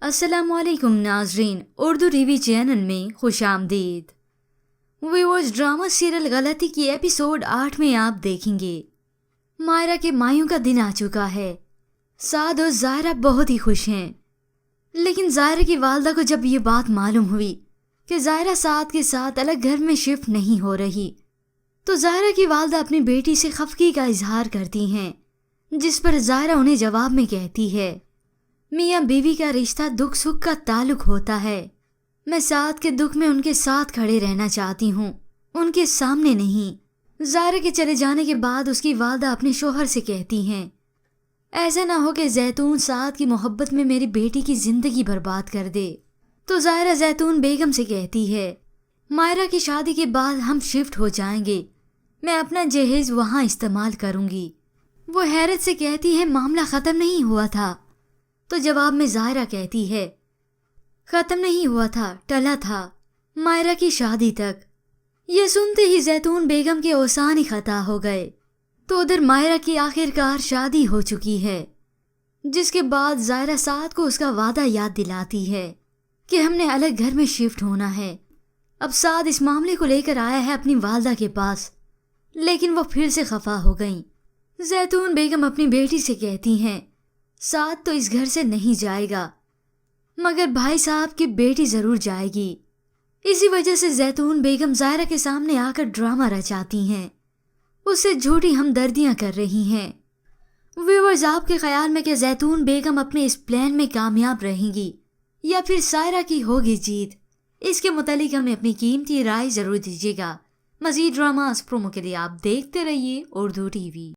अस्सलाम वालेकुम नाजरीन, उर्दू टीवी चैनल में खुश आमदीद। व्यूअर्स, ड्रामा सीरियल गलती की एपिसोड 8 में आप देखेंगे मायरा के मायूं का दिन आ चुका है। साद और ज़ायरा बहुत ही खुश हैं, लेकिन ज़ायरा की वालदा को जब ये बात मालूम हुई कि ज़ायरा साद के साथ अलग घर में शिफ्ट नहीं हो रही, तो ज़ायरा की वालदा अपनी बेटी से खफगी का इजहार करती हैं, जिस पर ज़ायरा उन्हें जवाब में कहती है, मियाँ बीवी का रिश्ता दुख सुख का ताल्लुक होता है। मैं साद के दुख में उनके साथ खड़े रहना चाहती हूँ, उनके सामने नहीं। ज़ायरा के चले जाने के बाद उसकी वालदा अपने शोहर से कहती हैं, ऐसा ना हो कि जैतून साद की मोहब्बत में मेरी बेटी की जिंदगी बर्बाद कर दे। तो ज़ायरा जैतून बेगम से कहती है, मायरा की शादी के बाद हम शिफ्ट हो जाएंगे, मैं अपना जहेज वहाँ इस्तेमाल करूँगी। वो हैरत से कहती है, मामला ख़त्म नहीं हुआ था। तो जवाब में ज़ायरा कहती है, ख़त्म नहीं हुआ था, टला था, मायरा की शादी तक। ये सुनते ही जैतून बेगम के ओसान ही खता हो गए। तो उधर मायरा की आखिरकार शादी हो चुकी है, जिसके बाद ज़ायरा साद को उसका वादा याद दिलाती है कि हमने अलग घर में शिफ्ट होना है। अब साद इस मामले को लेकर आया है अपनी वालदा के पास, लेकिन वो फिर से खफा हो गईं। जैतून बेगम अपनी बेटी से कहती हैं, साद तो इस घर से नहीं जाएगा, मगर भाई साहब की बेटी ज़रूर जाएगी। इसी वजह से जैतून बेगम ज़ायरा के सामने आकर ड्रामा रचाती हैं, उससे झूठी हमदर्दियाँ कर रही हैं। व्यूअर्स, आपके ख्याल में क्या जैतून बेगम अपने इस प्लान में कामयाब रहेंगी या फिर सायरा की होगी जीत? इसके मुतालिक हमें अपनी कीमती राय ज़रूर दीजिएगा। मज़ीद ड्रामास प्रोमो के लिए आप देखते रहिए उर्दू टीवी।